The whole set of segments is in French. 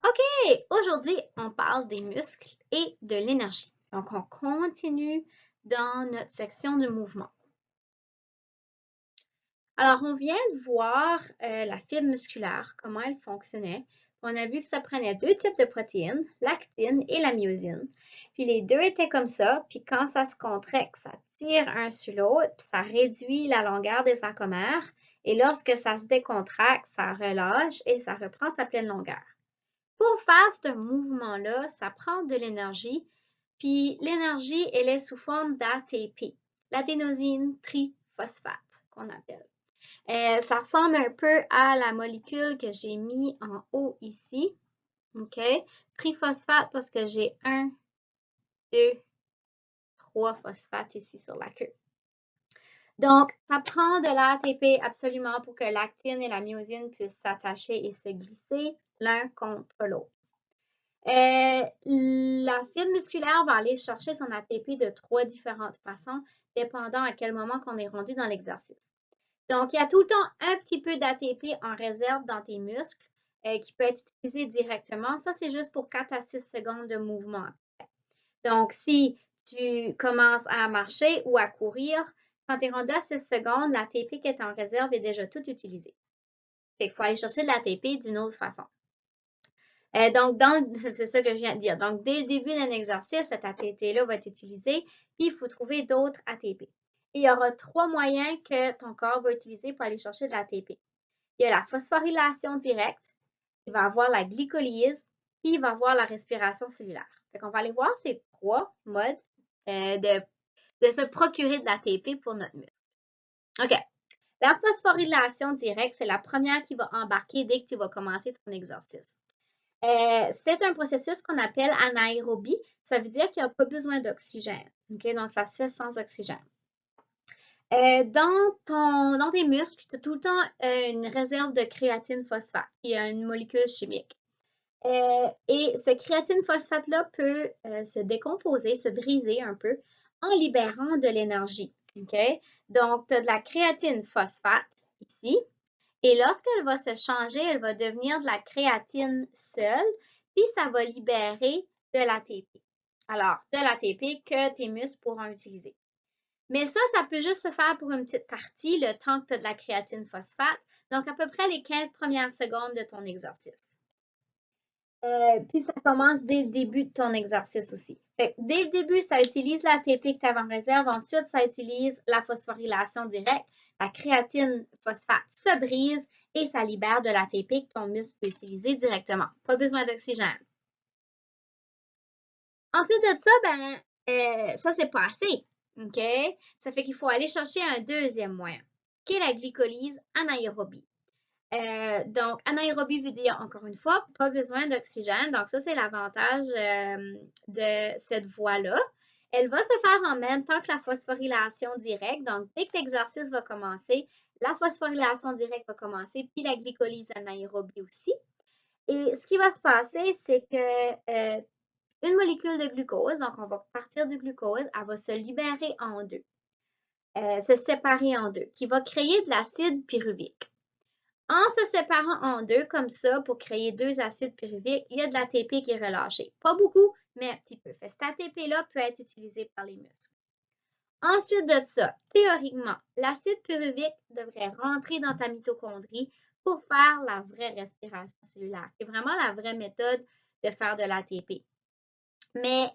OK, aujourd'hui, on parle des muscles et de l'énergie. Donc, on continue dans notre section de mouvement. Alors, on vient de voir la fibre musculaire, comment elle fonctionnait. On a vu que ça prenait deux types de protéines, l'actine et la myosine. Puis les deux étaient comme ça, puis quand ça se contracte, ça tire un sur l'autre, puis ça réduit la longueur des sarcomères. Et lorsque ça se décontracte, ça relâche et ça reprend sa pleine longueur. Pour faire ce mouvement-là, ça prend de l'énergie, puis l'énergie, elle est sous forme d'ATP, l'adénosine triphosphate qu'on appelle. Ça ressemble un peu à la molécule que j'ai mis en haut ici, OK? Triphosphate parce que j'ai 1, 2, 3 phosphates ici sur la queue. Donc, ça prend de l'ATP absolument pour que l'actine et la myosine puissent s'attacher et se glisser l'un contre l'autre. La fibre musculaire va aller chercher son ATP de trois différentes façons, dépendant à quel moment qu'on est rendu dans l'exercice. Donc, il y a tout le temps un petit peu d'ATP en réserve dans tes muscles qui peut être utilisé directement. Ça, c'est juste pour 4 à 6 secondes de mouvement. Donc, si tu commences à marcher ou à courir, quand tu es rendu à 6 secondes, l'ATP qui est en réserve est déjà tout utilisé. Il faut aller chercher de l'ATP d'une autre façon. Donc, c'est ça que je viens de dire. Donc, dès le début d'un exercice, cet ATP-là va être utilisé, puis il faut trouver d'autres ATP. Et il y aura trois moyens que ton corps va utiliser pour aller chercher de l'ATP. Il y a la phosphorylation directe, il va avoir la glycolyse, puis il va avoir la respiration cellulaire. Fait qu'on va aller voir ces trois modes de se procurer de l'ATP pour notre muscle. OK. La phosphorylation directe, c'est la première qui va embarquer dès que tu vas commencer ton exercice. C'est un processus qu'on appelle anaérobie. Ça veut dire qu'il n'y a pas besoin d'oxygène. Okay? Donc, ça se fait sans oxygène. Dans tes muscles, tu as tout le temps une réserve de créatine phosphate, qui est une molécule chimique. Et ce créatine phosphate-là peut se décomposer, se briser un peu en libérant de l'énergie. Okay? Donc, tu as de la créatine phosphate ici. Et lorsqu'elle va se changer, elle va devenir de la créatine seule, puis ça va libérer de l'ATP. Alors, de l'ATP que tes muscles pourront utiliser. Mais ça peut juste se faire pour une petite partie, le temps que tu as de la créatine phosphate, donc à peu près les 15 premières secondes de ton exercice. Puis ça commence dès le début de ton exercice aussi. Fait que dès le début, ça utilise l'ATP que tu avais en réserve. Ensuite, ça utilise la phosphorylation directe. La créatine phosphate se brise et ça libère de l'ATP que ton muscle peut utiliser directement. Pas besoin d'oxygène. Ensuite de ça, ça c'est pas assez. OK? Ça fait qu'il faut aller chercher un deuxième moyen, qui est la glycolyse anaérobie. Donc, anaérobie veut dire, encore une fois, pas besoin d'oxygène. Donc, ça, c'est l'avantage de cette voie-là. Elle va se faire en même temps que la phosphorylation directe. Donc, dès que l'exercice va commencer, la phosphorylation directe va commencer, puis la glycolyse anaérobie aussi. Et ce qui va se passer, c'est que une molécule de glucose, donc on va partir du glucose, elle va se libérer en deux, se séparer en deux, qui va créer de l'acide pyruvique. En se séparant en deux comme ça pour créer deux acides pyruviques, il y a de l'ATP qui est relâché. Pas beaucoup, mais un petit peu. Cet ATP-là peut être utilisé par les muscles. Ensuite de ça, théoriquement, l'acide pyruvique devrait rentrer dans ta mitochondrie pour faire la vraie respiration cellulaire. C'est vraiment la vraie méthode de faire de l'ATP. Mais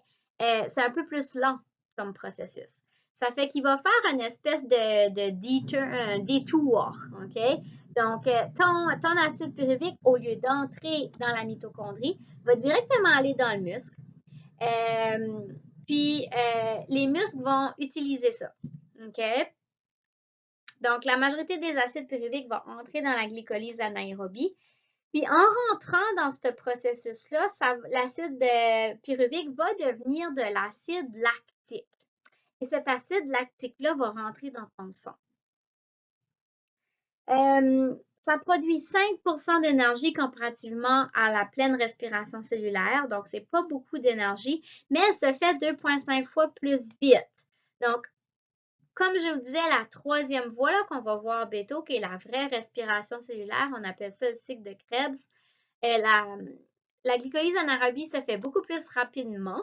c'est un peu plus lent comme processus. Ça fait qu'il va faire une espèce de détour, OK? Donc, ton acide pyruvique, au lieu d'entrer dans la mitochondrie, va directement aller dans le muscle. Puis, les muscles vont utiliser ça, OK? Donc, la majorité des acides pyruviques vont entrer dans la glycolyse anaérobie. Puis en rentrant dans ce processus-là, l'acide pyruvique va devenir de l'acide lactique. Et cet acide lactique-là va rentrer dans ton sang. Ça produit 5% d'énergie comparativement à la pleine respiration cellulaire. Donc, c'est pas beaucoup d'énergie, mais elle se fait 2,5 fois plus vite. Donc, comme je vous disais, la troisième voie qu'on va voir bientôt, qui est la vraie respiration cellulaire, on appelle ça le cycle de Krebs. la glycolyse anaérobie se fait beaucoup plus rapidement,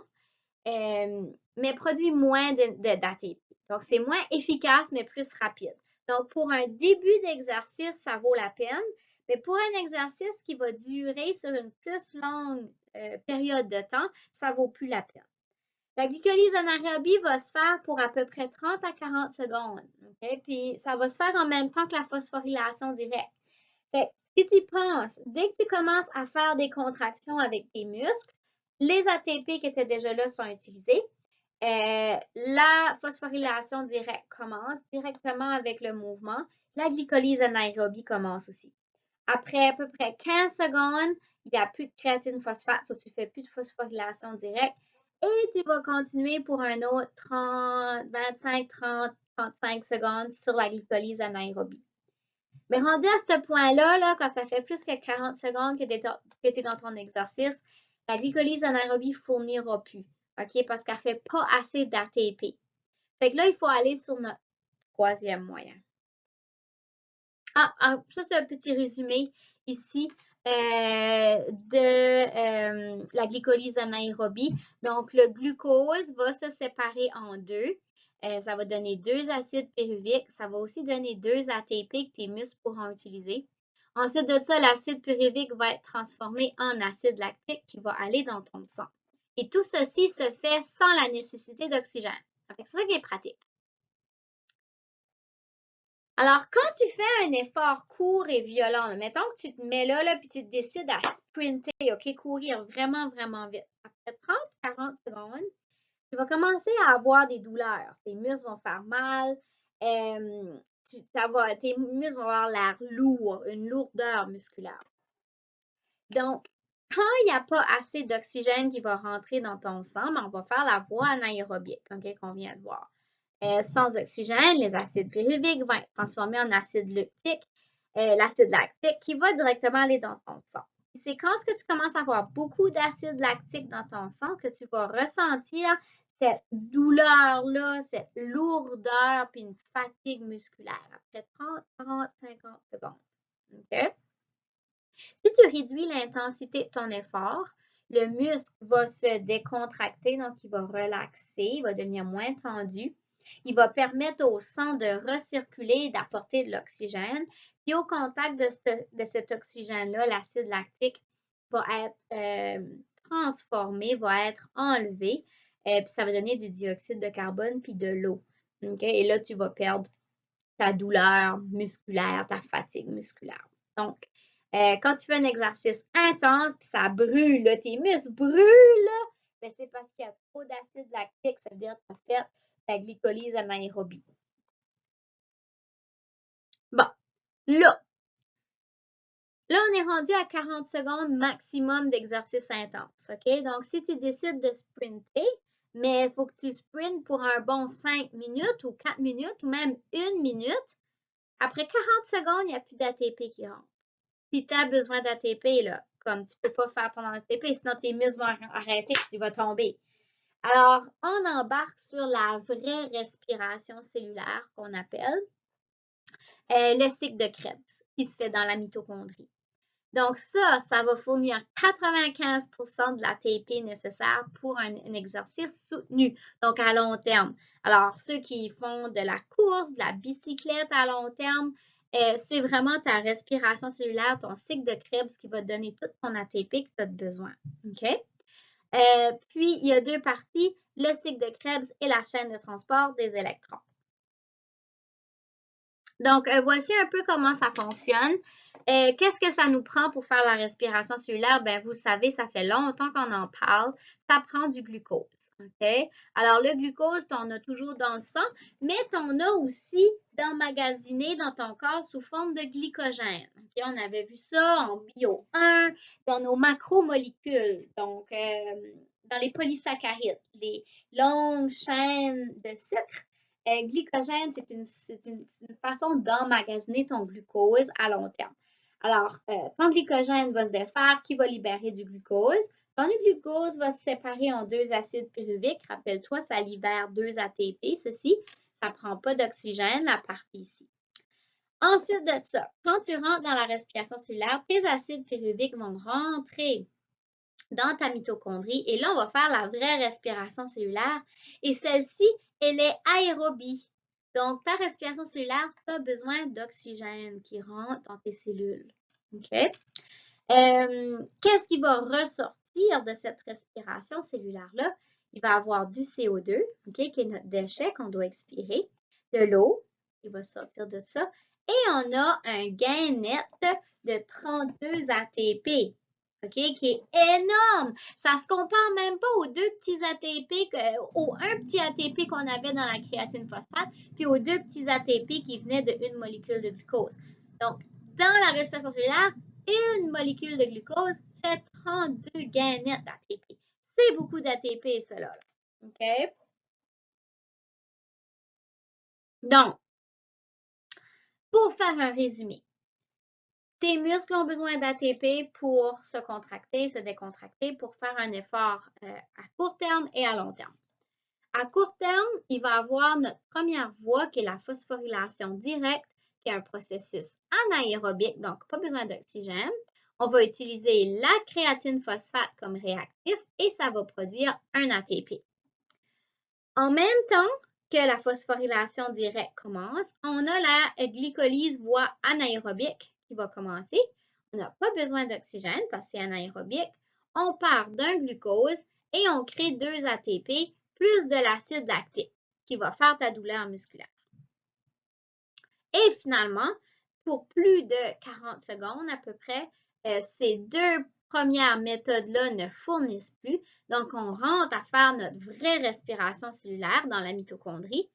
mais produit moins d'ATP. Donc, c'est moins efficace, mais plus rapide. Donc, pour un début d'exercice, ça vaut la peine, mais pour un exercice qui va durer sur une plus longue période de temps, ça vaut plus la peine. La glycolyse anaérobie va se faire pour à peu près 30 à 40 secondes. Okay? Puis, ça va se faire en même temps que la phosphorylation directe. Fait que, si tu penses, dès que tu commences à faire des contractions avec tes muscles, les ATP qui étaient déjà là sont utilisés. La phosphorylation directe commence directement avec le mouvement. La glycolyse anaérobie commence aussi. Après à peu près 15 secondes, il n'y a plus de créatine phosphate, donc tu ne fais plus de phosphorylation directe. Et tu vas continuer pour un autre 30, 25, 30, 35 secondes sur la glycolyse anaérobie. Mais rendu à ce point-là, là, quand ça fait plus que 40 secondes que tu es dans ton exercice, la glycolyse anaérobie ne fournira plus. OK? Parce qu'elle ne fait pas assez d'ATP. Fait que là, il faut aller sur notre troisième moyen. Ça, c'est un petit résumé ici de la glycolyse anaérobie. Donc, le glucose va se séparer en deux. Ça va donner 2 acides pyruviques. Ça va aussi donner 2 ATP que tes muscles pourront utiliser. Ensuite de ça, l'acide pyruvique va être transformé en acide lactique qui va aller dans ton sang. Et tout ceci se fait sans la nécessité d'oxygène. C'est ça qui est pratique. Alors, quand tu fais un effort court et violent, là, mettons que tu te mets là, puis tu décides à sprinter, OK, courir vraiment, vraiment vite. Après 30-40 secondes, tu vas commencer à avoir des douleurs. Tes muscles vont faire mal. Tes muscles vont avoir l'air lourd, une lourdeur musculaire. Donc, quand il n'y a pas assez d'oxygène qui va rentrer dans ton sang, on va faire la voie anaérobique, OK, qu'on vient de voir. Sans oxygène, les acides pyruviques vont être transformés en acide lactique, l'acide lactique qui va directement aller dans ton sang. C'est quand tu commences à avoir beaucoup d'acide lactique dans ton sang que tu vas ressentir cette douleur-là, cette lourdeur, puis une fatigue musculaire après 30, 40, 50 secondes. OK? Si tu réduis l'intensité de ton effort, le muscle va se décontracter, donc il va relaxer, il va devenir moins tendu. Il va permettre au sang de recirculer et d'apporter de l'oxygène. Puis au contact de cet oxygène-là, l'acide lactique va être transformé, va être enlevé. Puis ça va donner du dioxyde de carbone puis de l'eau. Okay? Et là, tu vas perdre ta douleur musculaire, ta fatigue musculaire. Donc, quand tu fais un exercice intense, puis ça brûle, là, tes muscles brûlent, ben c'est parce qu'il y a trop d'acide lactique, ça veut dire que tu as fait ta glycolyse anaérobie. Bon, là, on est rendu à 40 secondes maximum d'exercice intense, OK? Donc, si tu décides de sprinter, mais il faut que tu sprintes pour un bon 5 minutes ou 4 minutes ou même 1 minute, après 40 secondes, il n'y a plus d'ATP qui rentre. Si tu as besoin d'ATP, là, comme tu ne peux pas faire ton ATP, sinon tes muscles vont arrêter et tu vas tomber. Alors, on embarque sur la vraie respiration cellulaire qu'on appelle le cycle de Krebs qui se fait dans la mitochondrie. Donc ça va fournir 95% de l'ATP nécessaire pour un exercice soutenu, donc à long terme. Alors, ceux qui font de la course, de la bicyclette à long terme, c'est vraiment ta respiration cellulaire, ton cycle de Krebs qui va te donner tout ton ATP que tu as besoin. OK? Puis, il y a 2 parties, le cycle de Krebs et la chaîne de transport des électrons. Donc, voici un peu comment ça fonctionne. Qu'est-ce que ça nous prend pour faire la respiration cellulaire? Ben, vous savez, ça fait longtemps qu'on en parle. Ça prend du glucose. OK? Alors, le glucose, tu en as toujours dans le sang, mais tu en as aussi d'emmagasiné dans ton corps sous forme de glycogène. OK? On avait vu ça en bio 1, dans nos macromolécules, donc dans les polysaccharides, les longues chaînes de sucre. Glycogène, c'est une façon d'emmagasiner ton glucose à long terme. Alors, ton glycogène va se défaire, qui va libérer du glucose. Ton glucose va se séparer en 2 acides pyruviques. Rappelle-toi, ça libère 2 ATP, ceci. Ça ne prend pas d'oxygène, la partie ici. Ensuite de ça, quand tu rentres dans la respiration cellulaire, tes acides pyruviques vont rentrer dans ta mitochondrie. Et là, on va faire la vraie respiration cellulaire. Et celle-ci, elle est aérobie. Donc, ta respiration cellulaire, tu as besoin d'oxygène qui rentre dans tes cellules. OK? Qu'est-ce qui va ressortir de cette respiration cellulaire-là? Il va y avoir du CO2, OK, qui est notre déchet qu'on doit expirer, de l'eau, qui va sortir de ça, et on a un gain net de 32 ATP, OK, qui est énorme. Ça se compare même pas aux deux petits ATP, au un petit ATP qu'on avait dans la créatine phosphate, puis aux deux petits ATP qui venaient d'une molécule de glucose. Donc, dans la respiration cellulaire, une molécule de glucose fait 32 gains nets d'ATP. C'est beaucoup d'ATP, cela. OK? Donc, pour faire un résumé, tes muscles ont besoin d'ATP pour se contracter, se décontracter, pour faire un effort à court terme et à long terme. À court terme, il va y avoir notre première voie qui est la phosphorylation directe, qui est un processus anaérobique, donc pas besoin d'oxygène. On va utiliser la créatine phosphate comme réactif et ça va produire un ATP. En même temps que la phosphorylation directe commence, on a la glycolyse voie anaérobique qui va commencer. On n'a pas besoin d'oxygène parce que c'est anaérobique. On part d'un glucose et on crée 2 ATP plus de l'acide lactique qui va faire ta douleur musculaire. Et finalement, pour plus de 40 secondes à peu près, ces deux premières méthodes-là ne fournissent plus. Donc, on rentre à faire notre vraie respiration cellulaire dans la mitochondrie.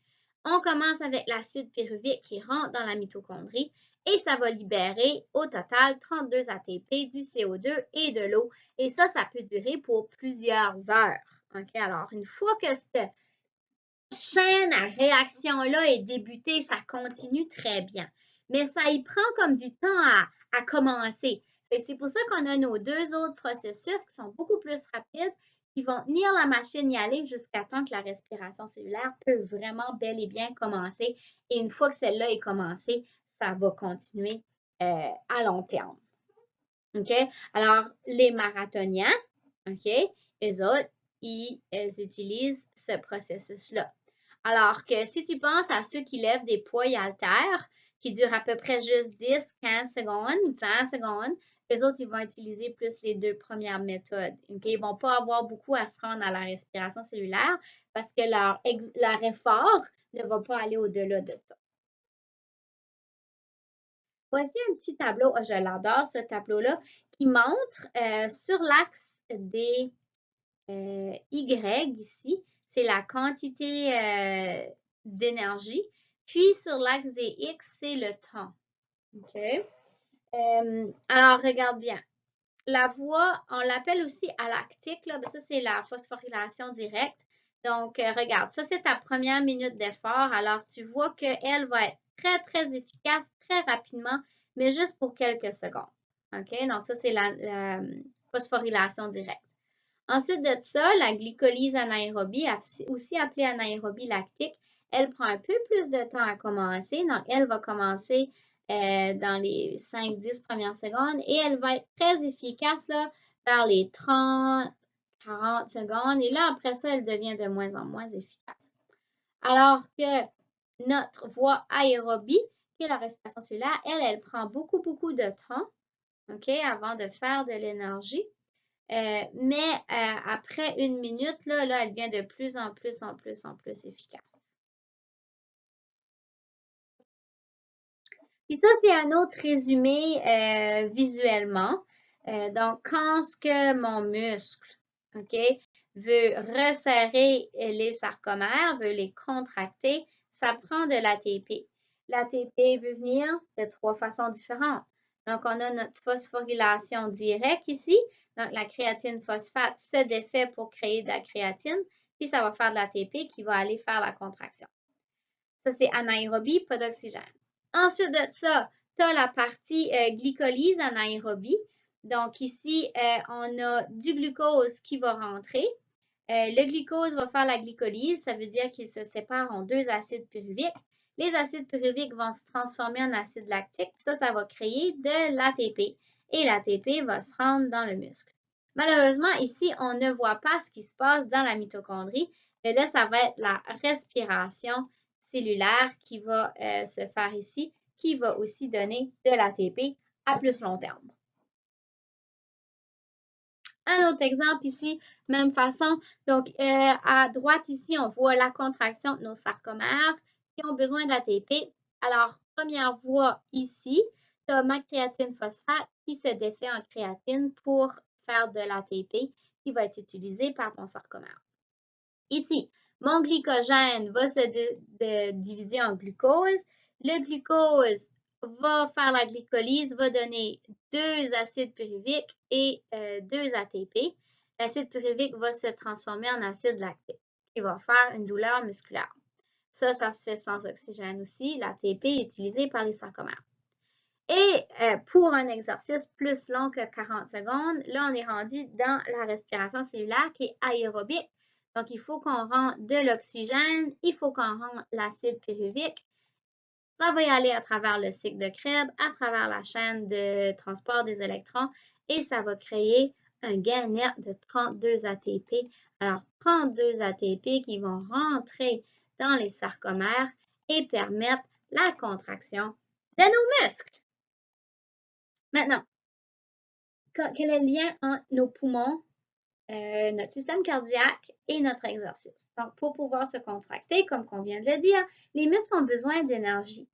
On commence avec l'acide pyruvique qui rentre dans la mitochondrie et ça va libérer au total 32 ATP, du CO2 et de l'eau. Et ça peut durer pour plusieurs heures. OK? Alors, une fois que cette chaîne à réaction-là est débutée, ça continue très bien. Mais ça y prend comme du temps à commencer. C'est pour ça qu'on a nos deux autres processus qui sont beaucoup plus rapides, qui vont tenir la machine y aller jusqu'à temps que la respiration cellulaire peut vraiment bel et bien commencer. Et une fois que celle-là est commencée, ça va continuer à long terme. OK? Alors, les marathoniens, OK, eux autres, ils utilisent ce processus-là. Alors que si tu penses à ceux qui lèvent des poids et haltères, qui durent à peu près juste 10, 15 secondes, 20 secondes, eux autres, ils vont utiliser plus les deux premières méthodes. Okay? Ils ne vont pas avoir beaucoup à se rendre à la respiration cellulaire parce que leur effort ne va pas aller au-delà de ça. Voici un petit tableau, je l'adore ce tableau-là, qui montre sur l'axe des Y ici, c'est la quantité d'énergie. Puis sur l'axe des X, c'est le temps. OK? Alors, regarde bien. La voie, on l'appelle aussi alactique, là, mais ça, c'est la phosphorylation directe. Donc, regarde, ça, c'est ta première minute d'effort. Alors, tu vois qu'elle va être très, très efficace, très rapidement, mais juste pour quelques secondes. OK? Donc, ça, c'est la phosphorylation directe. Ensuite de ça, la glycolyse anaérobie, aussi appelée anaérobie lactique, elle prend un peu plus de temps à commencer. Donc, elle va commencer dans les 5-10 premières secondes et elle va être très efficace là, vers les 30-40 secondes. Et là, après ça, elle devient de moins en moins efficace. Alors que notre voie aérobie, qui est la respiration cellulaire, elle prend beaucoup, beaucoup de temps, OK, avant de faire de l'énergie. Mais après une minute, là, elle devient de plus en plus efficace. Puis ça, c'est un autre résumé visuellement. Donc, quand ce que mon muscle, OK, veut resserrer les sarcomères, veut les contracter, ça prend de l'ATP. L'ATP veut venir de 3 façons différentes. Donc, on a notre phosphorylation directe ici. Donc, la créatine phosphate se défait pour créer de la créatine, puis ça va faire de l'ATP qui va aller faire la contraction. Ça, c'est anaérobie, pas d'oxygène. Ensuite de ça, tu as la partie glycolyse anaérobie. Donc, ici, on a du glucose qui va rentrer. Le glucose va faire la glycolyse, ça veut dire qu'il se sépare en 2 acides pyruviques. Les acides pyruviques vont se transformer en acide lactique, puis ça va créer de l'ATP. Et l'ATP va se rendre dans le muscle. Malheureusement, ici, on ne voit pas ce qui se passe dans la mitochondrie. Et là, ça va être la respiration cellulaire qui va se faire ici, qui va aussi donner de l'ATP à plus long terme. Un autre exemple ici, même façon. Donc, à droite ici, on voit la contraction de nos sarcomères qui ont besoin d'ATP. Alors, première voie ici, tu as ma créatine phosphate qui se défait en créatine pour faire de l'ATP qui va être utilisé par ton sarcomère. Ici, mon glycogène va se diviser en glucose. Le glucose va faire la glycolyse, va donner 2 acides pyruviques et 2 ATP. L'acide pyruvique va se transformer en acide lactique, qui va faire une douleur musculaire. Ça se fait sans oxygène aussi. L'ATP est utilisé par les sarcomères. Et pour un exercice plus long que 40 secondes, là, on est rendu dans la respiration cellulaire qui est aérobique. Donc, il faut qu'on rentre de l'oxygène, il faut qu'on rentre l'acide pyruvique. Ça va y aller à travers le cycle de Krebs, à travers la chaîne de transport des électrons et ça va créer un gain net de 32 ATP. Alors, 32 ATP qui vont rentrer dans les sarcomères et permettre la contraction de nos muscles. Maintenant, quel est le lien entre nos poumons, notre système cardiaque et notre exercice? Donc, pour pouvoir se contracter, comme on vient de le dire, les muscles ont besoin d'énergie.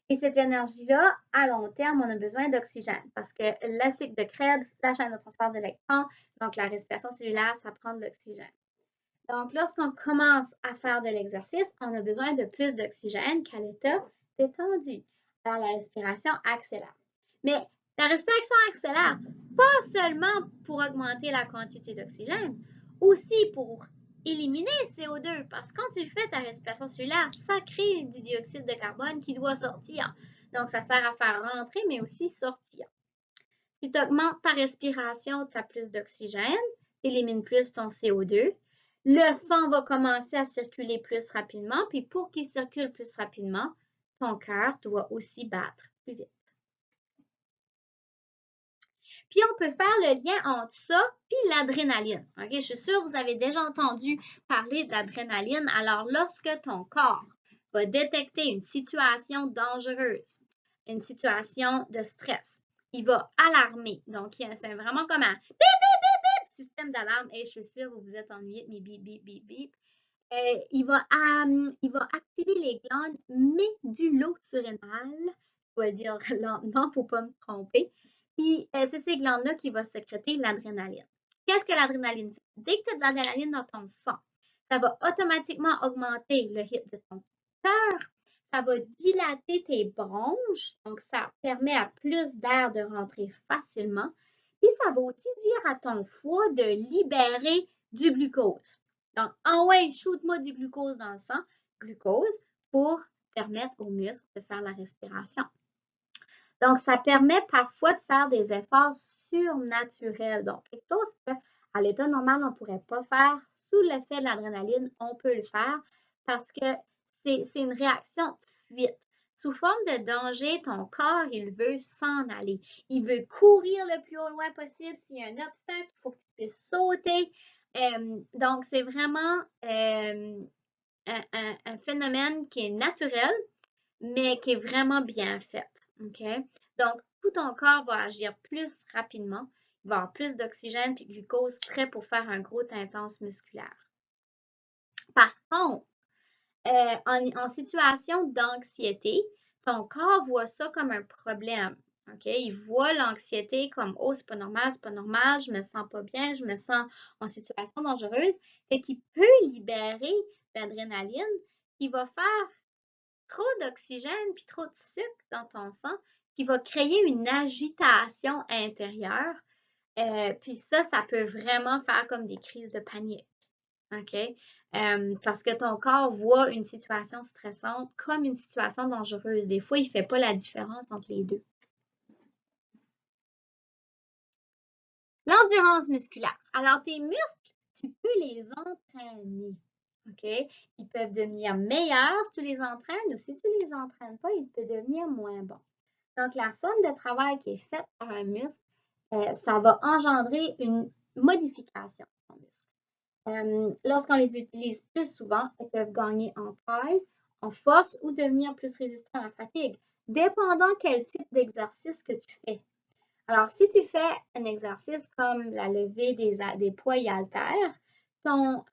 Et cette énergie-là, à long terme, on a besoin d'oxygène parce que le cycle de Krebs, la chaîne de transport d'électrons, donc la respiration cellulaire, ça prend de l'oxygène. Donc, lorsqu'on commence à faire de l'exercice, on a besoin de plus d'oxygène qu'à l'état détendu. Alors, la respiration accélère. Mais la respiration accélère pas seulement pour augmenter la quantité d'oxygène, aussi pour éliminer le CO2 parce que quand tu fais ta respiration cellulaire, ça crée du dioxyde de carbone qui doit sortir. Donc, ça sert à faire rentrer, mais aussi sortir. Si tu augmentes ta respiration, tu as plus d'oxygène, tu élimines plus ton CO2. Le sang va commencer à circuler plus rapidement, puis pour qu'il circule plus rapidement, ton cœur doit aussi battre plus vite. Puis on peut faire le lien entre ça et l'adrénaline. OK? Je suis sûre que vous avez déjà entendu parler de l'adrénaline. Alors, lorsque ton corps va détecter une situation dangereuse, une situation de stress, il va alarmer. Donc, c'est vraiment comme un bip, bip, bip, bip, système d'alarme. Et je suis sûre que vous vous êtes ennuyé de mes bip, bip, bip, bip. Il va activer les glandes médulo-surrénales. Je vais le dire lentement pour ne pas me tromper. Puis, c'est ces glandes-là qui vont sécréter l'adrénaline. Qu'est-ce que l'adrénaline fait? Dès que tu as de l'adrénaline dans ton sang, ça va automatiquement augmenter le rythme de ton cœur. Ça va dilater tes bronches, donc ça permet à plus d'air de rentrer facilement. Puis, ça va aussi dire à ton foie de libérer du glucose. Donc, ouais, shoot-moi du glucose dans le sang, glucose, pour permettre aux muscles de faire la respiration. Donc, ça permet parfois de faire des efforts surnaturels. Donc, quelque chose qu'à l'état normal, on ne pourrait pas faire. Sous l'effet de l'adrénaline, on peut le faire parce que c'est une réaction de fuite. Sous forme de danger, ton corps, il veut s'en aller. Il veut courir le plus au loin possible. S'il y a un obstacle, il faut que tu puisses sauter. Donc, c'est vraiment un phénomène qui est naturel, mais qui est vraiment bien fait. OK? Donc, tout ton corps va agir plus rapidement. Il va avoir plus d'oxygène et de glucose prêt pour faire un gros intense musculaire. Par contre, en situation d'anxiété, ton corps voit ça comme un problème. OK? Il voit l'anxiété comme oh, c'est pas normal, je me sens pas bien, je me sens en situation dangereuse. Fait qu'il peut libérer l'adrénaline qui va faire trop d'oxygène puis trop de sucre dans ton sang qui va créer une agitation intérieure. Puis ça peut vraiment faire comme des crises de panique. OK? Parce que ton corps voit une situation stressante comme une situation dangereuse. Des fois, il ne fait pas la différence entre les deux. L'endurance musculaire. Alors, tes muscles, tu peux les entraîner. OK? Ils peuvent devenir meilleurs si tu les entraînes ou si tu ne les entraînes pas, ils peuvent devenir moins bons. Donc, la somme de travail qui est faite par un muscle, ça va engendrer une modification de ton muscle. Lorsqu'on les utilise plus souvent, elles peuvent gagner en taille, en force ou devenir plus résistants à la fatigue, dépendant quel type d'exercice que tu fais. Alors, si tu fais un exercice comme la levée des poids et haltères, ton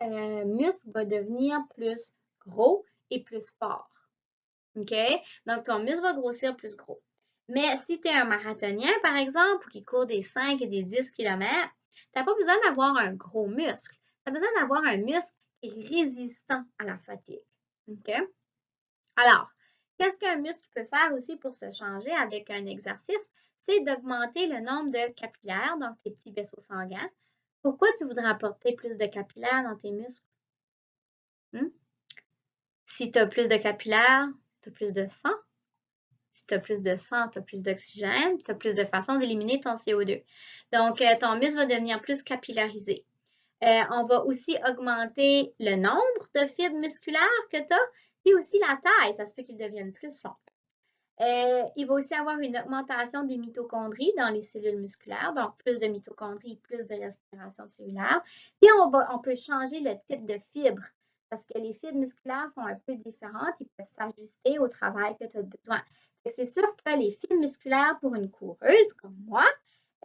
muscle va devenir plus gros et plus fort. OK? Donc, ton muscle va grossir plus gros. Mais si tu es un marathonien, par exemple, ou qui court des 5 et des 10 km, tu n'as pas besoin d'avoir un gros muscle. Tu as besoin d'avoir un muscle qui est résistant à la fatigue. OK? Alors, qu'est-ce qu'un muscle peut faire aussi pour se changer avec un exercice? C'est d'augmenter le nombre de capillaires, donc tes petits vaisseaux sanguins. Pourquoi tu voudrais apporter plus de capillaires dans tes muscles? Si tu as plus de capillaires, tu as plus de sang. Si tu as plus de sang, tu as plus d'oxygène, tu as plus de façons d'éliminer ton CO2. Donc, ton muscle va devenir plus capillarisé. On va aussi augmenter le nombre de fibres musculaires que tu as et aussi la taille. Ça se fait qu'ils deviennent plus longs. Il va aussi avoir une augmentation des mitochondries dans les cellules musculaires, donc plus de mitochondries, plus de respiration cellulaire. Puis on peut changer le type de fibres parce que les fibres musculaires sont un peu différentes, ils peuvent s'ajuster au travail que tu as besoin. C'est sûr que les fibres musculaires pour une coureuse comme moi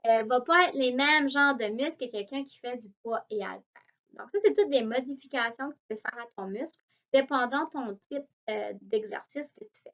ne vont pas être les mêmes genres de muscles que quelqu'un qui fait du poids et haltères. Donc, ça, c'est toutes des modifications que tu peux faire à ton muscle, dépendant de ton type d'exercice que tu fais.